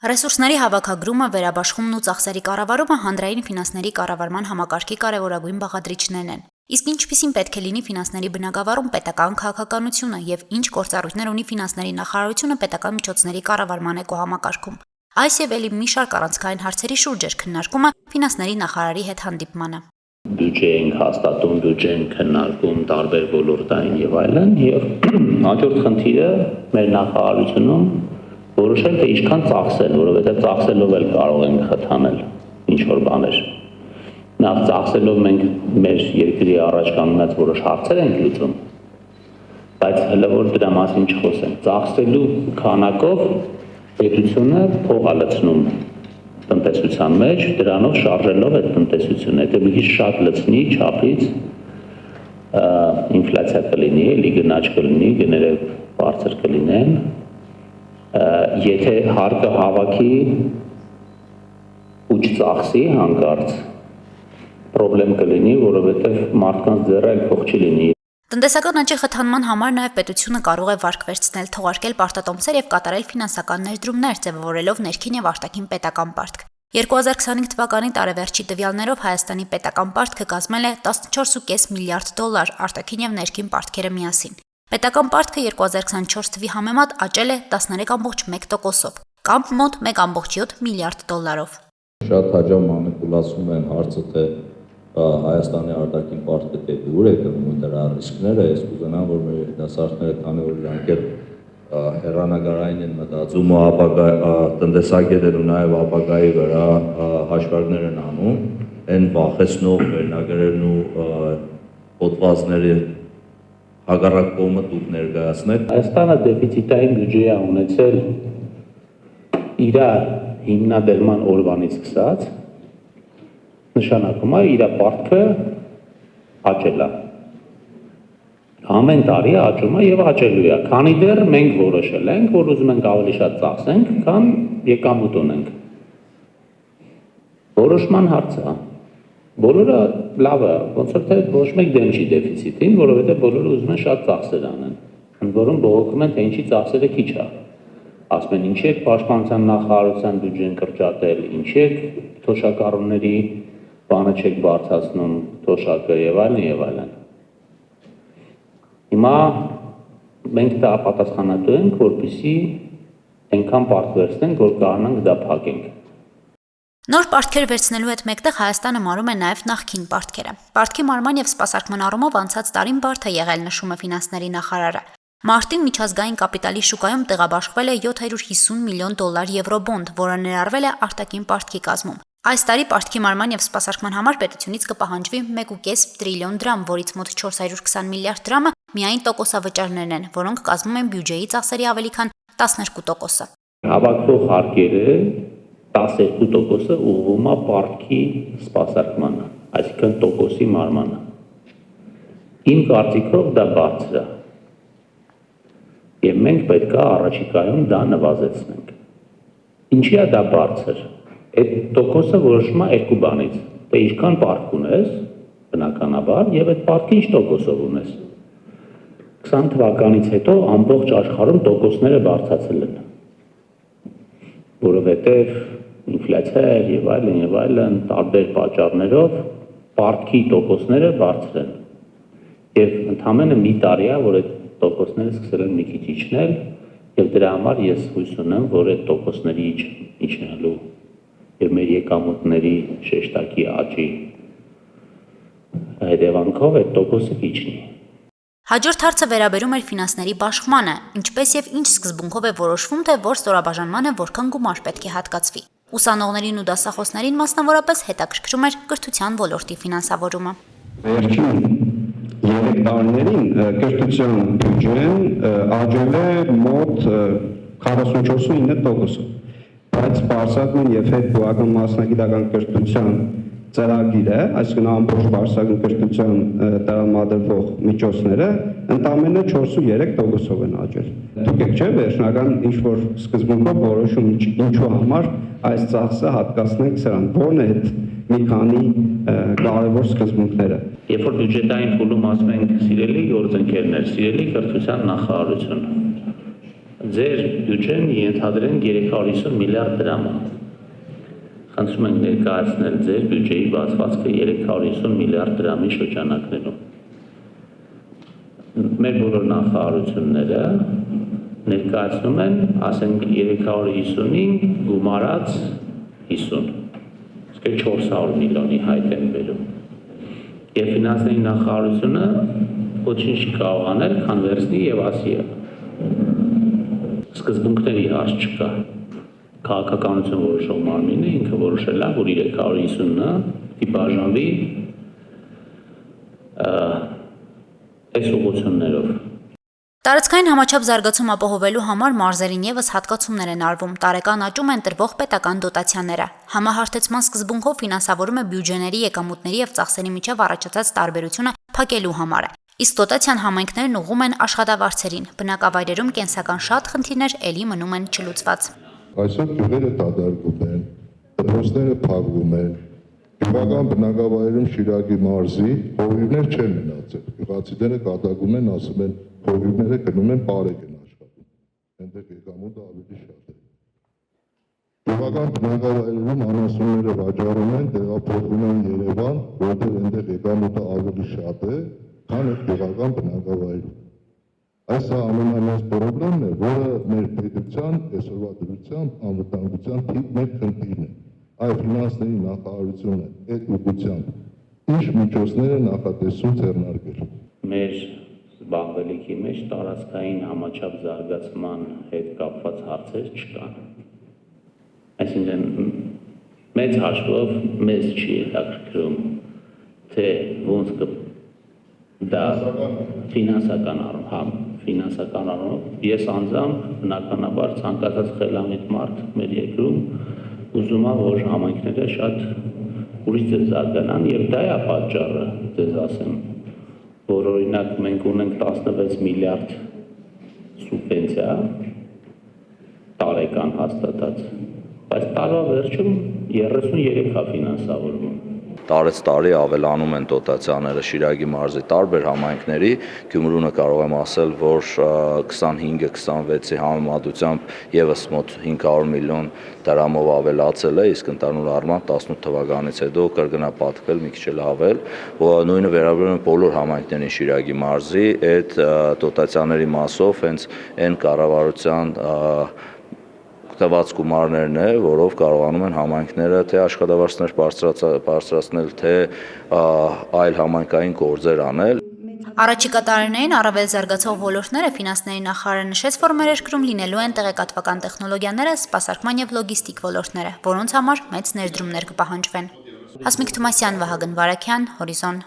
Ռեսուրսների հավաքագրումը, վերաբաշխումն ու ծախսերի կառավարումը հանրային ֆինանսների կառավարման համակարգի կարևորագույն բաղադրիչներն են։ Իսկ ինչպիսին պետք է լինի ֆինանսների բնագավառում պետական քաղաքականությունը եւ ինչ գործառույթներ ունի ֆինանսների նախարարությունը պետական միջոցների կառավարման էկոհամակարգում։ Այս եւ ելի մի շարք առանցքային հարցերի շուրջ էր քննարկումը ֆինանսների նախարարի հետ հանդիպմանը։ Բյուջե ենք հաստատում, բյուջե ենք քննարկում տարբեր ոլորտային եւ այլն եւ հաջորդ խնդիրը մեր նախարարությունում որոշել թե ինչքան ծախսել, որովհետեւ ծախսելով էլ կարող ենք խթանել ինչ որ բաներ։ Նախ ծախսելով մենք մեր երկրի առաջ կանգնած որոշ հարցեր ենք լուծում, բայց հələ որ դրա մասին չխոսենք, ծախսելու քանակով պետությունը փող է լցնում տնտեսության մեջ, դրանով շարժելով այդ տնտեսությունը, եթե մի քիչ շատ լցնի չափից, ինֆլյացիա կլինի, էլի գնաճ կլինի, գները բարձր կլինեն, եթե հարկը հավաքի ու չծախսի հանկարծ, պրոբլեմ կլինի, որովհետև մարդկանց ձեռը այլ փող չի լինի։ Տնտեսական աճի խթանման համար նաև պետությունը կարող է վարկ վերցնել, թողարկել պարտատոմսեր եւ կատարել ֆինանսական ներդրումներ, ձևավորելով ներքին եւ արտաքին պետական պարտք։ 2025 թվականի տարեվերջի տվյալներով Հայաստանի պետական պարտքը կազմել է 14.5 միլիարդ դոլար, արտաքին եւ ներքին պարտքերը միասին։ Պետական պարտքը 2024 թվի համեմատ աճել է 13.1%-ով, կամ մոտ 1.7 միլիարդ դոլարով։ Շատ հաճախ մանիպուլացում են հարցը, թե Հայաստանի արտաքին պարտքը թե ուր է գնում դրա ռիսկները, ես կուզենամ, որ մեր երիտասարդները, քանի որ իրանք էլ հեռանկարային են մտածում ու ապագա տնտեսագետ են ու նաև ապագայի վրա հաշվարկներ են անում, այն վախեցնող վերնագրերն ու հոդվածների հակառակ կողմը դուք ներկայացնեք։ Հայաստանը դեֆիցիտային բյուջե է ունեցել իր հիմնադրման օրվանից սկսած, նշանակում է իր պարտքը աճել է։ Ամեն տարի աճում է եւ աճելու է։ Քանի դեռ մենք որոշել ենք, որ ուզում ենք ավելի շատ ծախսենք, քան եկամուտ ունենք։ Որոշման հարց է։ Բոլորը լավ է, ոնց որ թե ոչ մեկ դեմ չի դեֆիցիտին, որովհետեւ բոլորը ուզում են շատ ծախսեր անեն։ Ընդ որում բողոքում են, թե ինչի ծախսերը քիչ է։ Ասում են, ինչի եք պաշտպանության նախարարության բյուջեն կրճատել, ինչի եք թոշակառուների բանը չեք բարձրացնում, թոշակը եւ այլն եւ այլն։ Հիմա մենք դա պատասխանատու ենք, որպեսզի այնքան պարտ վերցնենք, որ կարողանանք դա փակենք։ Նոր պարտքեր վերցնելու հետ մեկտեղ Հայաստանը մարում է նաև նախկին պարտքերը։ Պարտքի մարման եւ սպասարկման առումով անցած տարին բարդ է եղել, նշում է ֆինանսների նախարարը։ Մարտին միջազգային կապիտալի շուկայում տեղաբաշխվել է 750 միլիոն դոլար եվրոբոնդ, որը ներառվել է արտաքին պարտքի կազմում։ Այս տարի պարտքի մարման եւ սպասարկման համար պետությունից կպահանջվի 1.5 տրիլիոն դրամ, որից մոտ 420 միլիարդ դրամը միայն տոկոսավճարներն են, որոնք կազմում են բյուջեի ծախսերի ավելի քան 12%-ը։ Հավաքվող հարկերը 12%-ը ուղղվում է պարտքի սպասարկմանը, այսինքն տոկոսի մարմանը։ Իմ կարծիքով դա բարձր է։ Եվ մենք պետք է առաջիկայում դա նվազեցնենք։ Ինչի է դա բարձր։ Այդ տոկոսը որոշվում է երկու բանից, թե ինչքան պարտք ունես, բնականաբար, եւ այդ պարտքը ինչ տոկոսով ունես։ 20 թվականից հետո ամբողջ աշխարհում տոկոսները բարձրացել են, որովհետեւ ինֆլյացիա եւ այլն, տարբեր պատճառներով պարտքի տոկոսները բարձր են։ Եվ ընդամենը մի տարի է, որ այդ տոկոսները սկսել են մի քիչ իջնել, եւ դրա համար ես հույս ունեմ, որ այդ տոկոսների իջնելու եւ մեր եկամուտների շեշտակի աճի հետևանքով այդ տոկոսը իջնի։ Հաջորդ հարցը վերաբերում էր ֆինանսների բաշխմանը, ինչպես եւ ինչ սկզբունքով է որոշվում, թե որ ստորաբաժանմանը որքան գումար պետք է հատկացվի։ Ուսանողներին ու դասախոսներին մասնավորապես հետաքրքրում էր կրթության ոլորտի ֆինանսավորումը։ Վերջին 3 տարիներին կրթության բյուջեն աճել է մոտ 44.9%, բայց բարձրացման եւ հետ բուհական մասնագիտական կրթության ծրագիրը, այսինքն ամբողջ բարձրագույն կրթության տրամադրվող միջոցները ընդամենը 4.3%-ով են աճել։ Դուք եք չէ վերջնական ինչ-որ սկզբունքով որոշում ինչու համար այս ծախսը հատկացնենք սրան, որն է այդ մի քանի կարևոր սկզբունքները։ Երբ որ բյուջետային փուլում ասում ենք սիրելի գործընկերներ, սիրելի կրթության նախարարություն, Ձեր բյուջեն ենթադրեն 350 միլիարդ դրամ է։ Խնդրում ենք ներկայացնել ձեր բյուջեի բացվածքը 350 միլիարդ դրամի շրջանակներում։ Մեր բոլոր նախարարությունները ներկայացնում են, ասենք 350-ին գումարած 50, իսկ 400 միլիոնի հայտ են բերում։ Եվ ֆինանսների նախարարությունը ոչինչ չի կարող անել, քան վերցնի եւ ասի սկզբունքների հարց չկա։ Քաղաքականություն որոշող մարմինը ինքը որոշել է, որ 350-ը պիտի բաժանվի այս ուղղություններով։ Տարածքային համաչափ զարգացում ապահովելու համար մարզերին եւս հատկացումներ են արվում, տարեկան աճում են տրվող պետական դոտացիաները։ Համահարթեցման սկզբունքով ֆինանսավորում է բյուջեների, եկամուտների եւ ծախսերի միջև առաջացած տարբերությունը փակելու համար։ Իսկ դոտացիան համայնքներն ուղղում են աշխատավարձերին։ Բնակավայրերում կենսական շատ խնդիրներ ելի մնում են չլուծված։ Այսօր գյուղերը դադարվում են, դպրոցները փակվում են, գյուղական բնակավայրերում Շիրակի մարզի հովիվներ չեն մնացել։ Գյուղացիները կատակում են, ասում են հովիվները գնում են բարեկ են աշխատում, այնտեղ եկամուտը ավելի շատ է։ Գյուղական բնակավայրերում անասունները վաճառում են, տեղափոխվում են Երևան, որտեղ այնտեղ եկամուտը ավելի շատ է, քան գյուղական բնակավայրում։ Այս ամենամեծ խնդիրն է, որը մեր պետության այսօրվա դրությամբ անվտանգության թիվ 1 խնդիրն է։ Այ ֆինանսների նախարարությունը այդ ուղղությամբ ինչ միջոցներ է նախատեսում ձեռնարկել։ Մեր զբաղվելիքի մեջ տարածքային համաչափ զարգացման հետ կապված հարցեր չկան։ Այսինքն մեծ հաշվով մեզ չի հետաքրքրում, թե ոնց դա ֆինանսական առումով ես անձամբ բնականաբար ցանկացած խելամիտ մարդ մեր երկրում ուզում եմ, որ համայնքները շատ ուրիշ ձև զարգանան եւ դա է պատճառը, ձեզ ասեմ, որ օրինակ մենք ունենք 16 միլիարդ սուբվենցիա տարեկան հաստատած, բայց տարվա վերջում 33 է ֆինանսավորվում։ Տարեց տարի ավելանում են դոտացիաները Շիրակի մարզի տարբեր համայնքների, Գյումրունը կարող եմ ասել, որ 25-26-ի համեմատությամբ եւս մոտ 500 միլիոն դրամով ավելացել է, իսկ ընդհանուր առմամբ 18 թվականից հետո կրկնա պատկվել մի քիչ էլ ավել, նույնը վերաբերում է բոլոր համայնքներին Շիրակի մարզի, այդ դոտացիաների մասով հենց այն կառավարության տված գումարներն է, որով կարողանում են համայնքները թե աշխատավարձներ բարձրացնել, թե այլ համայնքային գործեր անել։ Առաջիկա տարիներին առավել զարգացող ոլորտները ֆինանսների նախարարը նշեց, որ մեր երկրում լինելու են տեղեկատվական տեխնոլոգիաները, սպասարկման եւ լոգիստիկ ոլորտները, որոնց համար մեծ ներդրումներ կպահանջվեն։ Հասմիկ Թումասյան, Վահագն Վարակյան, Հորիզոն։